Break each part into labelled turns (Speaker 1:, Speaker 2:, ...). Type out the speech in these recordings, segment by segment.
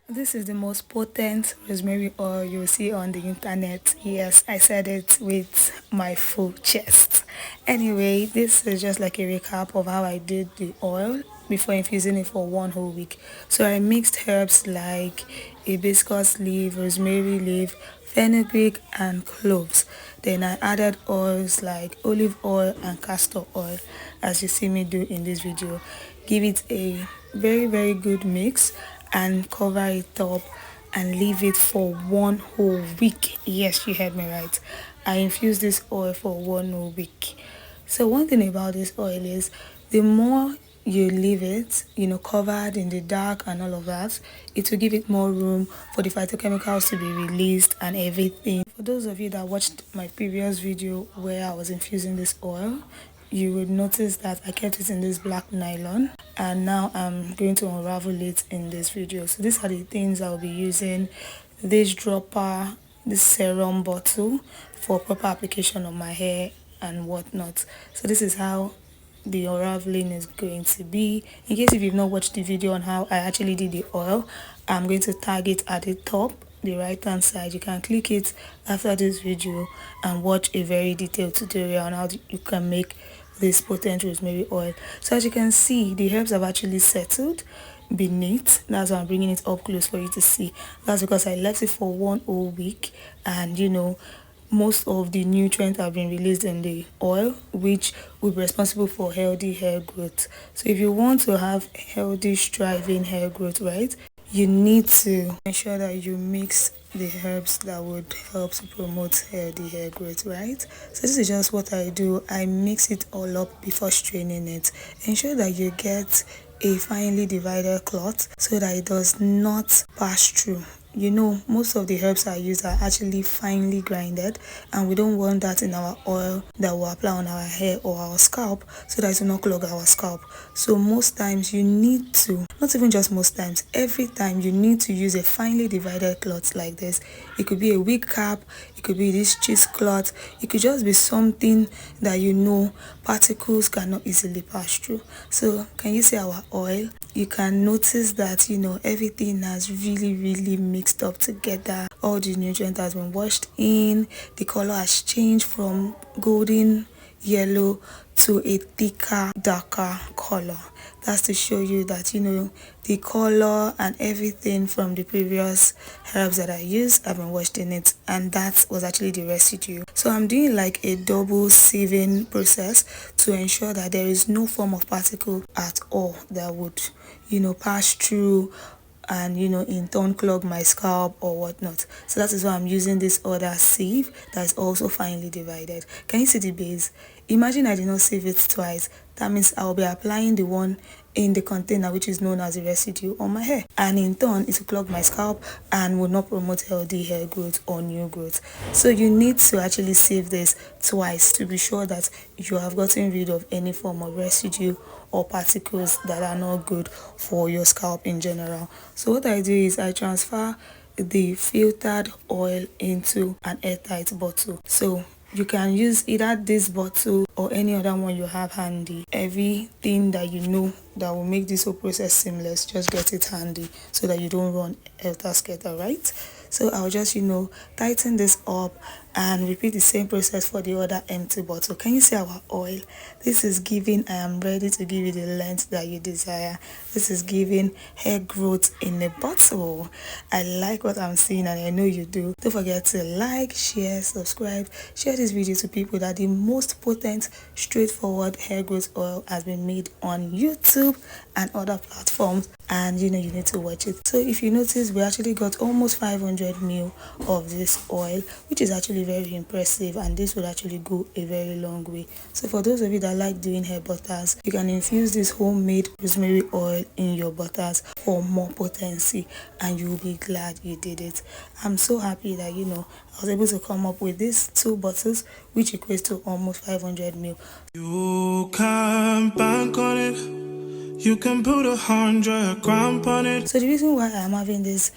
Speaker 1: This is the most potent rosemary oil you'll see on the internet. Yes, I said it with my full chest. Anyway, this is just like a recap of how I did the oil before infusing it for 1 whole week. So I mixed herbs like hibiscus leaf, rosemary leaf, fenugreek and cloves. Then I added oils like olive oil and castor oil, as you see me do in this video. Give it a very good mix and cover it up and leave it for 1 whole week. Yes, you heard me right. I infuse this oil for 1 whole week. So one thing about this oil is the more you leave it, covered in the dark and all of that, it will give it more room for the phytochemicals to be released and everything. For those of you that watched my previous video where I was infusing this oil, you would notice that I kept it in this black nylon, and now I'm going to unravel it in this video. So these are the things I'll be using: this dropper, this serum bottle for proper application on my hair and whatnot. So this is how the unraveling is going to be. In case if you've not watched the video on how I actually did the oil, I'm going to tag it at the top, the right hand side. You can click it after this video and watch a very detailed tutorial on how you can make this potent rosemary oil. So as you can see, the herbs have actually settled beneath. That's why I'm bringing it up close for you to see. That's because I left it for 1 whole week, and most of the nutrients have been released in the oil, which will be responsible for healthy hair growth. So if you want to have healthy, striving hair growth, right, you need to ensure that you mix the herbs that would help to promote healthy hair growth, right? So this is just what I do. I mix it all up before straining it. Ensure that you get a finely divided cloth so that it does not pass through. Most of the herbs I use are actually finely grinded, and we don't want that in our oil that we apply on our hair or our scalp, so that it will not clog our scalp. So most times you need to, not even just most times, every time you need to use a finely divided cloth like this. It could be a wig cap, it could be this cheesecloth, it could just be something that particles cannot easily pass through. So can you see our oil? You can notice that everything has really mixed up together. All the nutrient has been washed in. The color has changed from golden yellow to a thicker, darker color. That's to show you that the color and everything from the previous herbs that I used have been washed in it, and that was actually the residue. So I'm doing like a double sieving process to ensure that there is no form of particle at all that would pass through and in turn clog my scalp or whatnot. So that is why I'm using this other sieve that is also finely divided. Can you see the base? Imagine I did not sieve it twice. That means I'll be applying the one in the container, which is known as the residue, on my hair, and in turn it will clog my scalp and will not promote healthy hair growth or new growth. So you need to actually sieve this twice to be sure that you have gotten rid of any form of residue or particles that are not good for your scalp in general. So what I do is I transfer the filtered oil into an airtight bottle. So you can use either this bottle or any other one you have handy. Everything that that will make this whole process seamless, just get it handy so that you don't run helter-skelter, right? So I'll just tighten this up and repeat the same process for the other empty bottle. Can you see our oil? This is giving I am ready to give you the length that you desire. This is giving hair growth in a bottle. I like what I'm seeing, and I know you do. Don't forget to like, share, subscribe, share this video to people that the most potent, straightforward hair growth oil has been made on YouTube and other platforms, and you need to watch it. So if you notice, we actually got almost 500 ml of this oil, which is actually very impressive, and this will actually go a very long way. So for those of you that like doing hair butters, you can infuse this homemade rosemary oil in your butters for more potency, and you'll be glad you did it. I'm so happy that I was able to come up with these 2 bottles, which equates to almost 500 ml.
Speaker 2: You can bank on it. You can put 100 grams on it.
Speaker 1: So the reason why I'm having this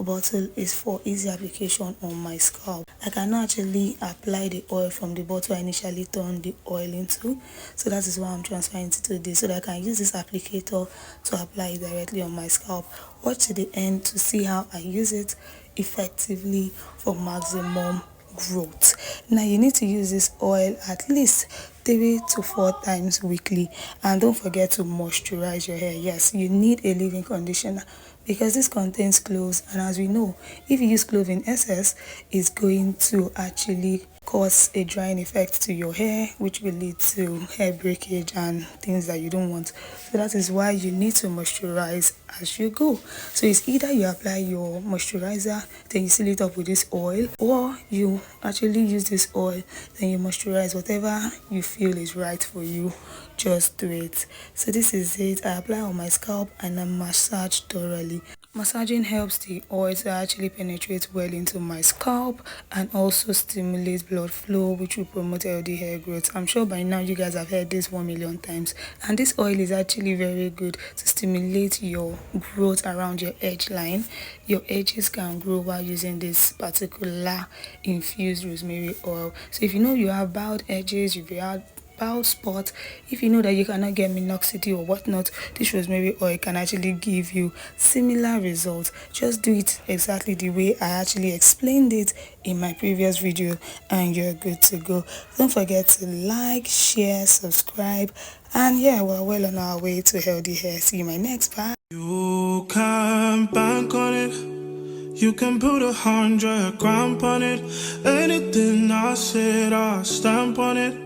Speaker 1: bottle is for easy application on my scalp. I cannot actually apply the oil from the bottle I initially turned the oil into, so that is why I'm transferring it to this, so that I can use this applicator to apply it directly on my scalp. Watch to the end to see how I use it effectively for maximum growth. Now you need to use this oil at least 3 to 4 times weekly, and don't forget to moisturize your hair. Yes, you need a leave-in conditioner because this contains cloves, and as we know, if you use clove in excess, it's going to actually cause a drying effect to your hair, which will lead to hair breakage and things that you don't want. So that is why you need to moisturize as you go. So it's either you apply your moisturizer, then you seal it up with this oil, or you actually use this oil, then you moisturize. Whatever you feel is right for you, just do it. So this is it. I apply on my scalp and I massage thoroughly. Massaging helps the oil to actually penetrate well into my scalp and also stimulates blood flow, which will promote healthy hair growth. I'm sure by now you guys have heard this 1,000,000 times, and this oil is actually very good to stimulate your growth around your edge line. Your edges can grow while using this particular infused rosemary oil. So if you know you have bald edges, if you have bald spot, if you know that you cannot get minoxidil or whatnot, this rosemary oil can actually give you similar results. Just do it exactly the way I actually explained it in my previous video and you're good to go. Don't forget to like, share, subscribe, and yeah, we're well on our way to healthy hair. See you in my next part.
Speaker 2: You can bank on it. You can put 100 grand on it. Anything I said, I'll stamp on it.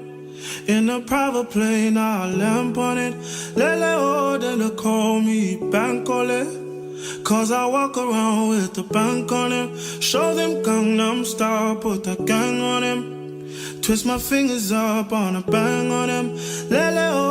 Speaker 2: In a private plane, I'll lamp on it. Lele oh, then they call me Bankole. Cause I walk around with the bank on him. Show them Gangnam Style, put the gang on him. Twist my fingers up on a bang on him. Lele oh.